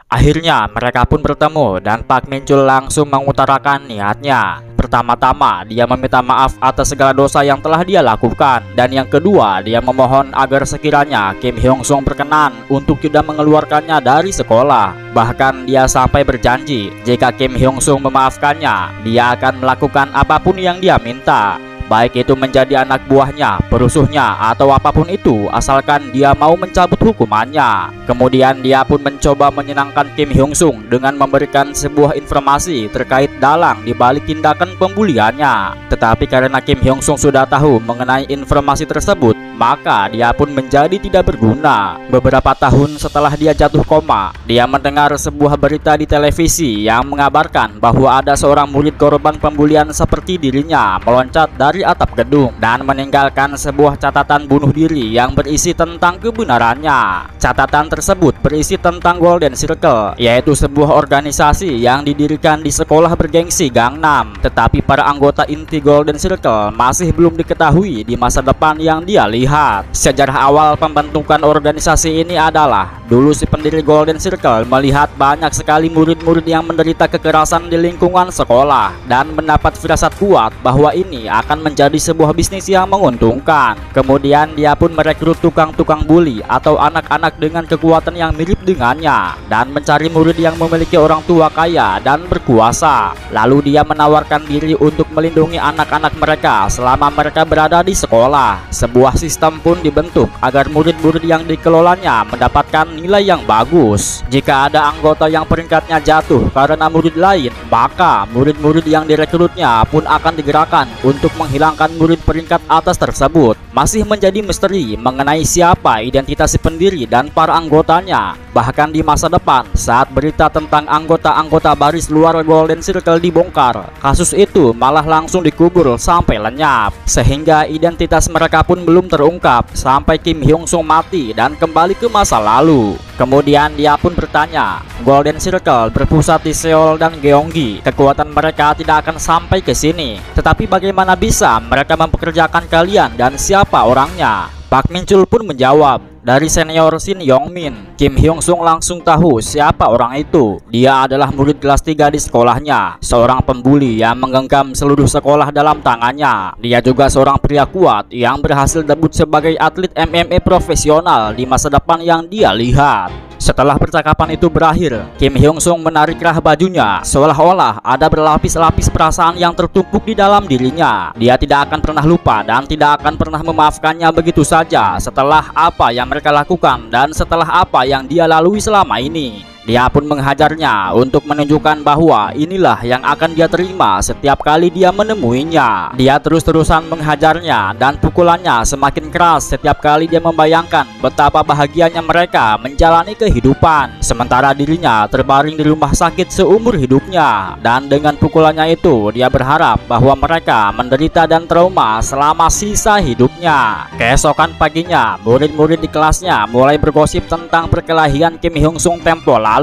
Akhirnya mereka pun bertemu dan Pak Min Chul langsung mengutarakan niatnya. Pertama-tama dia meminta maaf atas segala dosa yang telah dia lakukan, dan yang kedua dia memohon agar sekiranya Kim Hyung Sung berkenan untuk tidak mengeluarkannya dari sekolah. Bahkan dia sampai berjanji jika Kim Hyung Sung memaafkannya, dia akan melakukan apapun yang dia minta, baik itu menjadi anak buahnya, perusuhnya, atau apapun itu, asalkan dia mau mencabut hukumannya. Kemudian dia pun mencoba menyenangkan Kim Hyung Sung dengan memberikan sebuah informasi terkait dalang di balik tindakan pembuliannya. Tetapi karena Kim Hyung Sung sudah tahu mengenai informasi tersebut, maka dia pun menjadi tidak berguna. Beberapa tahun setelah dia jatuh koma, dia mendengar sebuah berita di televisi yang mengabarkan bahwa ada seorang murid korban pembulian seperti dirinya meloncat dari atap gedung dan meninggalkan sebuah catatan bunuh diri yang berisi tentang kebenarannya. Catatan tersebut berisi tentang Golden Circle, yaitu sebuah organisasi yang didirikan di sekolah bergengsi Gangnam. Tetapi para anggota inti Golden Circle masih belum diketahui di masa depan yang dia lihat. Sejarah awal pembentukan organisasi ini adalah dulu si pendiri Golden Circle melihat banyak sekali murid-murid yang menderita kekerasan di lingkungan sekolah dan mendapat firasat kuat bahwa ini akan menjadi sebuah bisnis yang menguntungkan. Kemudian dia pun merekrut tukang-tukang bully atau anak-anak dengan kekuatan yang mirip dengannya dan mencari murid yang memiliki orang tua kaya dan berkuasa. Lalu dia menawarkan diri untuk melindungi anak-anak mereka selama mereka berada di sekolah. Sebuah sistem pun dibentuk agar murid-murid yang dikelolanya mendapatkan nilai yang bagus. Jika ada anggota yang peringkatnya jatuh karena murid lain, maka murid-murid yang direkrutnya pun akan digerakkan untuk menghilangkan murid peringkat atas tersebut. Masih menjadi misteri mengenai siapa identitas si pendiri dan para anggotanya. Bahkan di masa depan, saat berita tentang anggota-anggota baris luar Golden Circle dibongkar, kasus itu malah langsung dikubur sampai lenyap, sehingga identitas mereka pun belum terungkap sampai Kim Hyung Sung mati dan kembali ke masa lalu. Kemudian dia pun bertanya, Golden Circle berpusat di Seoul dan Gyeonggi, kekuatan mereka tidak akan sampai ke sini. Tetapi bagaimana bisa mereka mempekerjakan kalian dan siapa orangnya? Pak Min Chul pun menjawab, dari senior Shin Yong Min. Kim Hyung Sung langsung tahu siapa orang itu. Dia adalah murid kelas 3 di sekolahnya, seorang pembuli yang menggenggam seluruh sekolah dalam tangannya. Dia juga seorang pria kuat yang berhasil debut sebagai atlet MMA profesional di masa depan yang dia lihat. Setelah percakapan itu berakhir, Kim Hyung Sung menarik rah bajunya, seolah-olah ada berlapis-lapis perasaan yang tertumpuk di dalam dirinya. Dia tidak akan pernah lupa dan tidak akan pernah memaafkannya begitu saja setelah apa yang mereka lakukan dan setelah apa yang dia lalui selama ini. Dia pun menghajarnya untuk menunjukkan bahwa inilah yang akan dia terima setiap kali dia menemuinya. Dia terus-terusan menghajarnya dan pukulannya semakin keras setiap kali dia membayangkan betapa bahagianya mereka menjalani kehidupan, sementara dirinya terbaring di rumah sakit seumur hidupnya. Dan dengan pukulannya itu dia berharap bahwa mereka menderita dan trauma selama sisa hidupnya. Keesokan paginya, murid-murid di kelasnya mulai bergosip tentang perkelahian Kim Hyung Sung tempo lalu.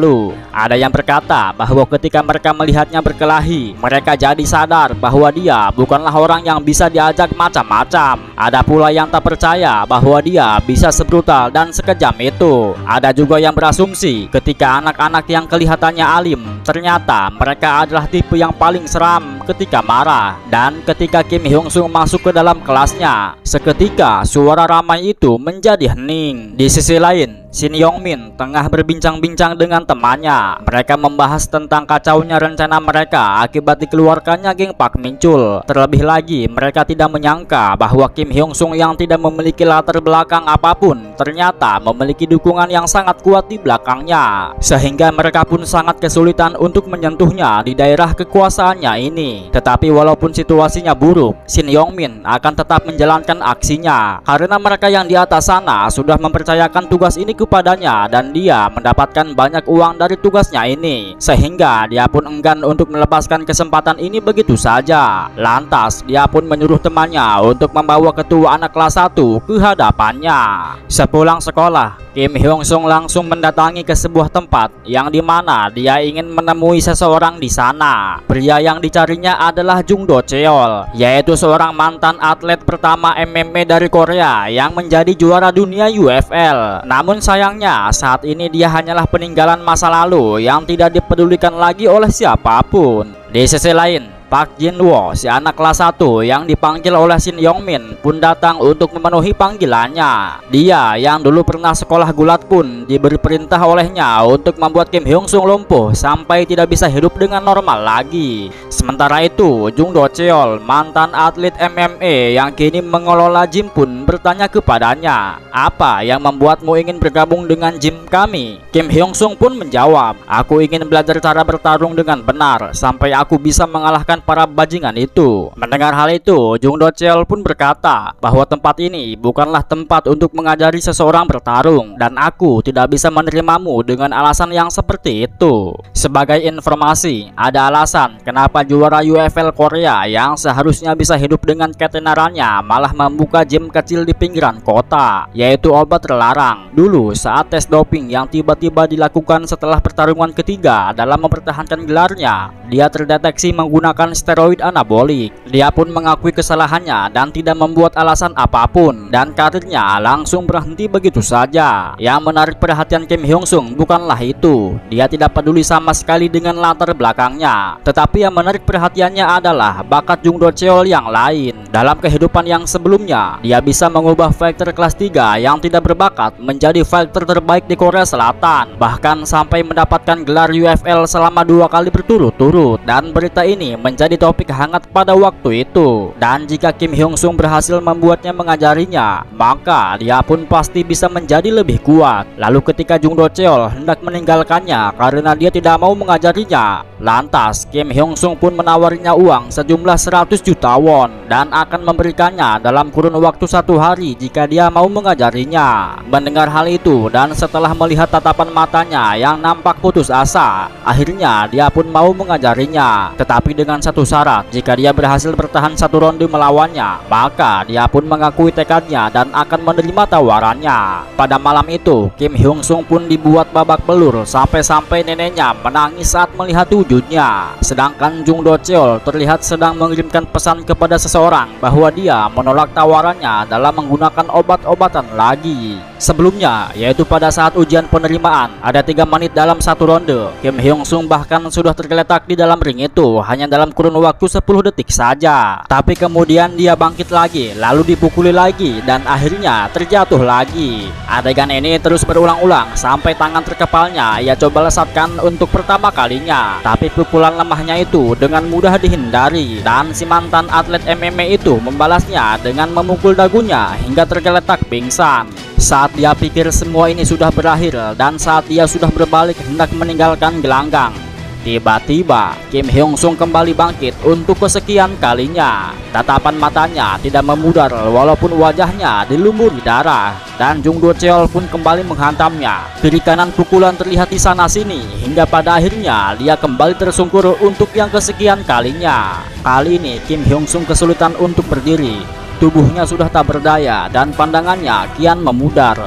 Ada yang berkata bahwa ketika mereka melihatnya berkelahi, mereka jadi sadar bahwa dia bukanlah orang yang bisa diajak macam-macam. Ada pula yang tak percaya bahwa dia bisa sebrutal dan sekejam itu. Ada juga yang berasumsi ketika anak-anak yang kelihatannya alim, ternyata mereka adalah tipe yang paling seram ketika marah. Dan ketika Kim Hyung Sung masuk ke dalam kelasnya, seketika suara ramai itu menjadi hening. Di sisi lain, Shin Yong Min tengah berbincang-bincang dengan temannya. Mereka membahas tentang kacaunya rencana mereka akibat dikeluarkannya geng Pak Min Chul. Terlebih lagi, mereka tidak menyangka bahwa Kim Hyung Sung yang tidak memiliki latar belakang apapun ternyata memiliki dukungan yang sangat kuat di belakangnya, sehingga mereka pun sangat kesulitan untuk menyentuhnya di daerah kekuasaannya ini. Tetapi walaupun situasinya buruk, Shin Yong Min akan tetap menjalankan aksinya karena mereka yang di atas sana sudah mempercayakan tugas ini kepadanya dan dia mendapatkan banyak uang dari tugasnya ini, sehingga dia pun enggan untuk melepaskan kesempatan ini begitu saja. Lantas dia pun menyuruh temannya untuk membawa ketua anak kelas 1 ke hadapannya. Sepulang sekolah, Kim Hyung Sung langsung mendatangi ke sebuah tempat yang dimana dia ingin menemui seseorang di sana. Pria yang dicarinya lainnya adalah Jung Do Cheol, yaitu seorang mantan atlet pertama MMA dari Korea yang menjadi juara dunia UFL. Namun sayangnya saat ini dia hanyalah peninggalan masa lalu yang tidak dipedulikan lagi oleh siapapun. Di sisi lain, Park Jin Woo, si anak kelas 1 yang dipanggil oleh Shin Yong Min, pun datang untuk memenuhi panggilannya. Dia yang dulu pernah sekolah gulat pun diberi perintah olehnya untuk membuat Kim Hyung Sung lumpuh sampai tidak bisa hidup dengan normal lagi. Sementara itu, Jung Do Cheol, mantan atlet MMA yang kini mengelola gym, pun bertanya kepadanya, "Apa yang membuatmu ingin bergabung dengan gym kami?" Kim Hyung Sung pun menjawab, "Aku ingin belajar cara bertarung dengan benar sampai aku bisa mengalahkan para bajingan itu." Mendengar hal itu, Jung Do Cheol pun berkata bahwa tempat ini bukanlah tempat untuk mengajari seseorang bertarung, dan aku tidak bisa menerimamu dengan alasan yang seperti itu. Sebagai informasi, ada alasan kenapa juara UFL Korea yang seharusnya bisa hidup dengan ketenarannya malah membuka gym kecil di pinggiran kota, yaitu obat terlarang. Dulu saat tes doping yang tiba-tiba dilakukan setelah pertarungan ketiga dalam mempertahankan gelarnya, dia terdeteksi menggunakan steroid anabolik. Dia pun mengakui kesalahannya dan tidak membuat alasan apapun, dan karirnya langsung berhenti begitu saja. Yang menarik perhatian Kim Hyung Sung bukanlah itu, dia tidak peduli sama sekali dengan latar belakangnya, tetapi yang menarik perhatiannya adalah bakat Jung Do Cheol yang lain. Dalam kehidupan yang sebelumnya, dia bisa mengubah fighter kelas 3 yang tidak berbakat menjadi fighter terbaik di Korea Selatan, bahkan sampai mendapatkan gelar UFL selama 2 kali berturut-turut, dan berita ini menjadi topik hangat pada waktu itu. Dan jika Kim Hyung Sung berhasil membuatnya mengajarinya, maka dia pun pasti bisa menjadi lebih kuat. Lalu ketika Jung Do Cheol hendak meninggalkannya karena dia tidak mau mengajarinya, lantas Kim Hyung Sung pun menawarinya uang sejumlah 100 juta won dan akan memberikannya dalam kurun waktu 1 hari jika dia mau mengajarinya. Mendengar hal itu dan setelah melihat tatapan matanya yang nampak putus asa, akhirnya dia pun mau mengajarinya, tetapi dengan satu syarat: jika dia berhasil bertahan 1 ronde melawannya, maka dia pun mengakui tekadnya dan akan menerima tawarannya. Pada malam itu, Kim Hyung Sung pun dibuat babak belur sampai-sampai neneknya menangis saat melihat wujudnya. Sedangkan Jung Do Cheol terlihat sedang mengirimkan pesan kepada seseorang bahwa dia menolak tawarannya dalam menggunakan obat-obatan lagi. Sebelumnya, yaitu pada saat ujian penerimaan, ada 3 menit dalam 1 ronde. Kim Hyung Sung bahkan sudah tergeletak di dalam ring itu hanya dalam kurun waktu 10 detik saja. Tapi kemudian dia bangkit lagi, lalu dipukuli lagi, dan akhirnya terjatuh lagi. Adegan ini terus berulang-ulang sampai tangan terkepalnya ia coba lesatkan untuk pertama kalinya. Tapi pukulan lemahnya itu dengan mudah dihindari, dan si mantan atlet MMA itu membalasnya dengan memukul dagunya hingga tergeletak pingsan. Saat dia pikir semua ini sudah berakhir dan saat dia sudah berbalik hendak meninggalkan gelanggang, tiba-tiba Kim Hyung Sung kembali bangkit untuk kesekian kalinya. Tatapan matanya tidak memudar walaupun wajahnya dilumuri darah, dan Jung Do Cheol pun kembali menghantamnya. Kiri kanan pukulan terlihat di sana sini hingga pada akhirnya dia kembali tersungkur untuk yang kesekian kalinya. Kali ini Kim Hyung Sung kesulitan untuk berdiri. Tubuhnya sudah tak berdaya dan pandangannya kian memudar.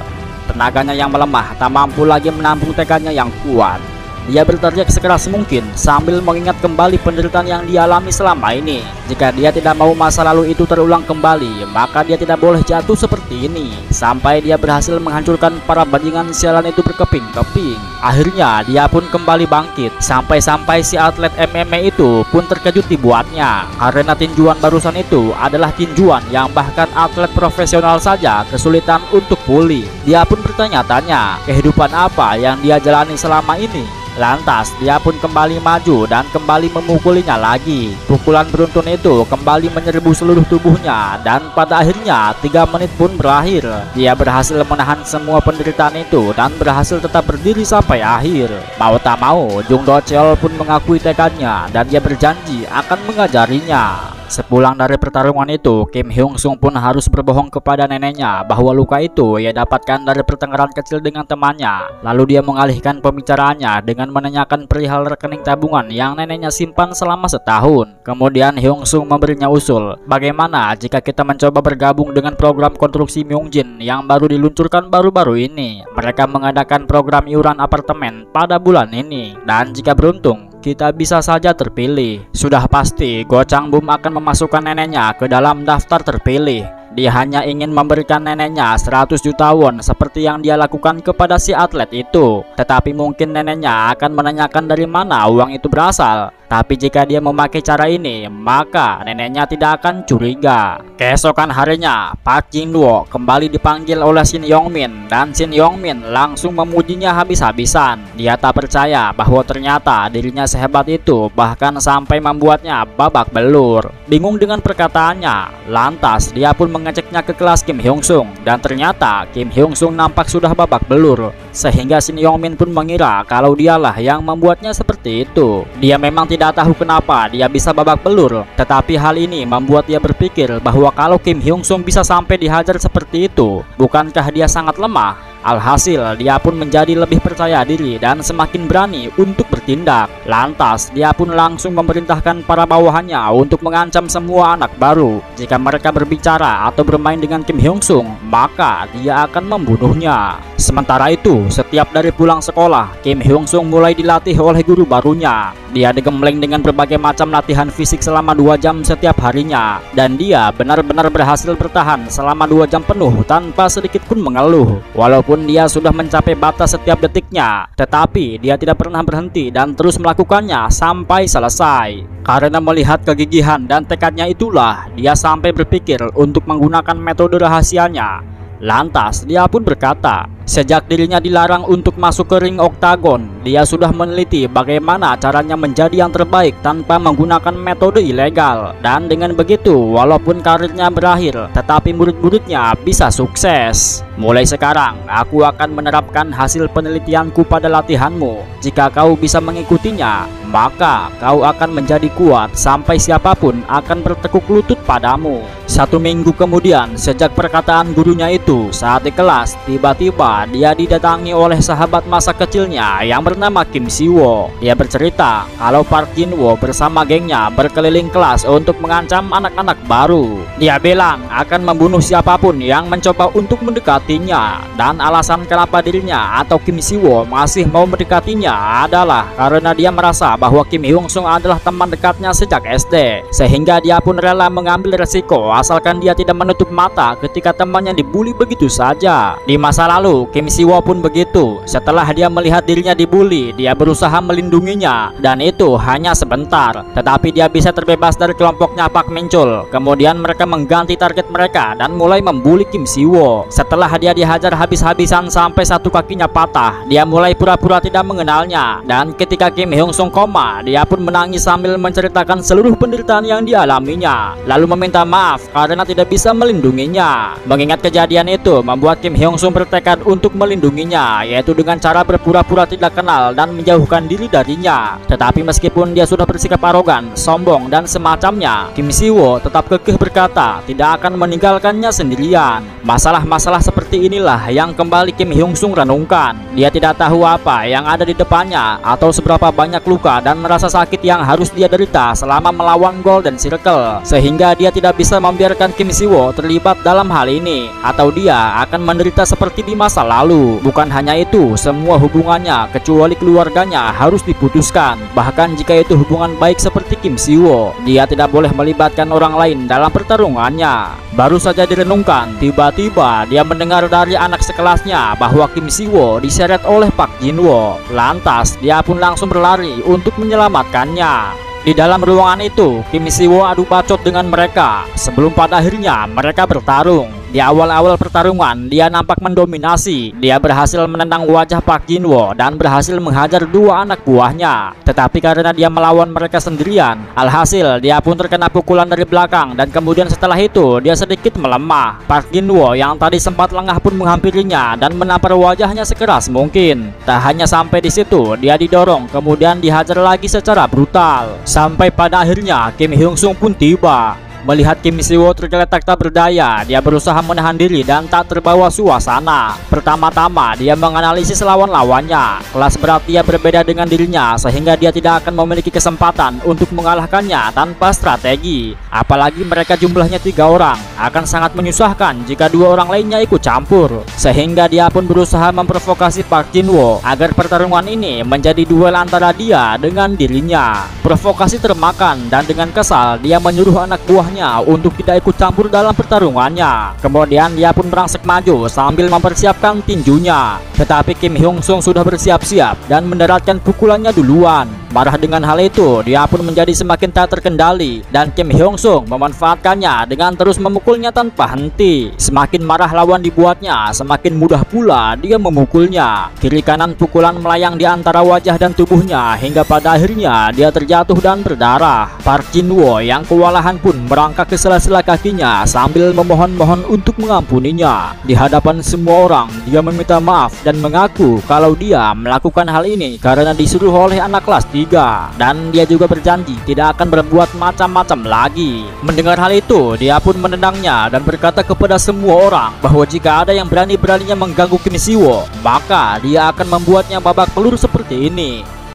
Tenaganya yang melemah tak mampu lagi menampung tekadnya yang kuat. Dia berteriak sekeras mungkin sambil mengingat kembali penderitaan yang dialami selama ini. Jika dia tidak mau masa lalu itu terulang kembali, maka dia tidak boleh jatuh seperti ini. Sampai dia berhasil menghancurkan para bajingan sialan itu berkeping-keping. Akhirnya dia pun kembali bangkit. Sampai-sampai si atlet MMA itu pun terkejut dibuatnya, karena tinjuan barusan itu adalah tinjuan yang bahkan atlet profesional saja kesulitan untuk pulih. Dia pun bertanya-tanya kehidupan apa yang dia jalani selama ini. Lantas dia pun kembali maju dan kembali memukulinya lagi. Pukulan beruntun itu kembali menyerbu seluruh tubuhnya, dan pada akhirnya 3 menit pun berakhir. Dia berhasil menahan semua penderitaan itu dan berhasil tetap berdiri sampai akhir. Mau tak mau, Jung Do Cheol pun mengakui tekadnya dan dia berjanji akan mengajarinya. Sepulang dari pertarungan itu, Kim Hyung Sung pun harus berbohong kepada neneknya bahwa luka itu ia dapatkan dari pertengkaran kecil dengan temannya. Lalu dia mengalihkan pembicaraannya dengan menanyakan perihal rekening tabungan yang neneknya simpan selama setahun. Kemudian Hyung Sung memberinya usul, bagaimana jika kita mencoba bergabung dengan program konstruksi Myungjin yang baru diluncurkan baru-baru ini. Mereka mengadakan program iuran apartemen pada bulan ini, dan jika beruntung kita bisa saja terpilih. Sudah pasti Go Changbum akan memasukkan neneknya ke dalam daftar terpilih. Dia hanya ingin memberikan neneknya 100 juta won seperti yang dia lakukan kepada si atlet itu. Tetapi mungkin neneknya akan menanyakan dari mana uang itu berasal. Tapi jika dia memakai cara ini, maka neneknya tidak akan curiga. Keesokan harinya, Park Jin-woo kembali dipanggil oleh Shin Yong-min, dan Shin Yong-min langsung memujinya habis-habisan. Dia tak percaya bahwa ternyata dirinya sehebat itu, bahkan sampai membuatnya babak belur. Bingung dengan perkataannya, lantas dia pun mengeceknya ke kelas Kim Hyung-sung, dan ternyata Kim Hyung-sung nampak sudah babak belur, sehingga Shin Yong-min pun mengira kalau dialah yang membuatnya seperti itu. Dia memang tidak tahu kenapa dia bisa babak belur, tetapi hal ini membuat dia berpikir bahwa kalau Kim Hyung-sung bisa sampai dihajar seperti itu, bukankah dia sangat lemah? Alhasil dia pun menjadi lebih percaya diri dan semakin berani untuk bertindak. Lantas dia pun langsung memerintahkan para bawahannya untuk mengancam semua anak baru. Jika mereka berbicara atau bermain dengan Kim Hyung-sung, maka dia akan membunuhnya. Sementara itu, setiap dari pulang sekolah, Kim Hyung-sung mulai dilatih oleh guru barunya. Dia digembleng dengan berbagai macam latihan fisik selama 2 jam setiap harinya, dan dia benar-benar berhasil bertahan selama 2 jam penuh tanpa sedikit pun mengeluh. Walaupun dia sudah mencapai batas setiap detiknya, tetapi dia tidak pernah berhenti dan terus melakukannya sampai selesai. Karena melihat kegigihan dan tekadnya itulah, dia sampai berpikir untuk menggunakan metode rahasianya. Lantas dia pun berkata, sejak dirinya dilarang untuk masuk ke ring oktagon, dia sudah meneliti bagaimana caranya menjadi yang terbaik tanpa menggunakan metode ilegal. Dan dengan begitu, walaupun karirnya berakhir, tetapi murid-muridnya bisa sukses. Mulai sekarang, aku akan menerapkan hasil penelitianku pada latihanmu. Jika kau bisa mengikutinya, maka kau akan menjadi kuat sampai siapapun akan bertekuk lutut padamu. 1 minggu kemudian, sejak perkataan gurunya itu, saat di kelas, tiba-tiba dia didatangi oleh sahabat masa kecilnya yang bernama Kim Si-woo. Dia bercerita kalau Park Jin-woo bersama gengnya berkeliling kelas untuk mengancam anak-anak baru. Dia bilang akan membunuh siapapun yang mencoba untuk mendekatinya, dan alasan kenapa dirinya atau Kim Si-woo masih mau mendekatinya adalah karena dia merasa bahwa Kim Hyung-sung adalah teman dekatnya sejak SD, sehingga dia pun rela mengambil resiko asalkan dia tidak menutup mata ketika temannya dibully begitu saja. Di masa lalu, Kim Si-woo pun begitu. Setelah dia melihat dirinya dibully, dia berusaha melindunginya, dan itu hanya sebentar. Tetapi dia bisa terbebas dari kelompoknya Park Min-chul. Kemudian mereka mengganti target mereka dan mulai membuli Kim Si-woo. Setelah dia dihajar habis-habisan sampai 1 kakinya patah, dia mulai pura-pura tidak mengenalnya. Dan ketika Kim Hyung-sung koma, dia pun menangis sambil menceritakan seluruh penderitaan yang dialaminya, lalu meminta maaf karena tidak bisa melindunginya. Mengingat kejadian itu membuat Kim Hyung-sung bertekad untuk melindunginya, yaitu dengan cara berpura-pura tidak kenal dan menjauhkan diri darinya. Tetapi meskipun dia sudah bersikap arogan, sombong, dan semacamnya, Kim Si-woo tetap kekeh berkata tidak akan meninggalkannya sendirian. Masalah-masalah seperti inilah yang kembali Kim Hyung-sung renungkan. Dia tidak tahu apa yang ada di depannya atau seberapa banyak luka dan rasa sakit yang harus dia derita selama melawan Golden Circle, sehingga dia tidak bisa membiarkan Kim Si-woo terlibat dalam hal ini, atau dia akan menderita seperti di masa lalu. Bukan hanya itu, semua hubungannya kecuali keluarganya harus diputuskan. Bahkan jika itu hubungan baik seperti Kim Si-woo, dia tidak boleh melibatkan orang lain dalam pertarungannya. Baru saja direnungkan, tiba-tiba dia mendengar dari anak sekelasnya bahwa Kim Si-woo diseret oleh Park Jin-woo. Lantas dia pun langsung berlari untuk menyelamatkannya. Di dalam ruangan itu, Kim Si-woo adu bacot dengan mereka sebelum pada akhirnya mereka bertarung. Di awal-awal pertarungan, dia nampak mendominasi. Dia berhasil menendang wajah Park Jin-woo dan berhasil menghajar 2 anak buahnya. Tetapi karena dia melawan mereka sendirian, alhasil dia pun terkena pukulan dari belakang, dan kemudian setelah itu dia sedikit melemah. Park Jin-woo yang tadi sempat lengah pun menghampirinya dan menampar wajahnya sekeras mungkin. Tak hanya sampai di situ, dia didorong kemudian dihajar lagi secara brutal. Sampai pada akhirnya Kim Hyung-sung pun tiba. Melihat Kim Siwo tergeletak tak berdaya, dia berusaha menahan diri dan tak terbawa suasana. Pertama-tama dia menganalisis lawan-lawannya. Kelas berat dia berbeda dengan dirinya sehingga dia tidak akan memiliki kesempatan untuk mengalahkannya tanpa strategi. Apalagi mereka jumlahnya 3 orang, akan sangat menyusahkan jika 2 orang lainnya ikut campur. Sehingga dia pun berusaha memprovokasi Park Jin-woo agar pertarungan ini menjadi duel antara dia dengan dirinya. Provokasi termakan dan dengan kesal dia menyuruh anak buahnya untuk tidak ikut campur dalam pertarungannya. Kemudian dia pun merangsek maju sambil mempersiapkan tinjunya. Tetapi Kim Hyung Sung sudah bersiap-siap dan mendaratkan pukulannya duluan. Marah dengan hal itu, dia pun menjadi semakin tak terkendali dan Kim Hyung Sung memanfaatkannya dengan terus memukulnya tanpa henti. Semakin marah lawan dibuatnya, semakin mudah pula dia memukulnya. Kiri kanan pukulan melayang di antara wajah dan tubuhnya hingga pada akhirnya dia terjatuh dan berdarah. Park Jin-woo yang kewalahan pun merangkak ke sela-sela kakinya sambil memohon-mohon untuk mengampuninya. Di hadapan semua orang, dia meminta maaf dan mengaku kalau dia melakukan hal ini karena disuruh oleh anak kelas 3, dan dia juga berjanji tidak akan berbuat macam-macam lagi. Mendengar hal itu, dia pun menendangnya dan berkata kepada semua orang bahwa jika ada yang berani-beraninya mengganggu Kim Siwo, maka dia akan membuatnya babak belur seperti ini.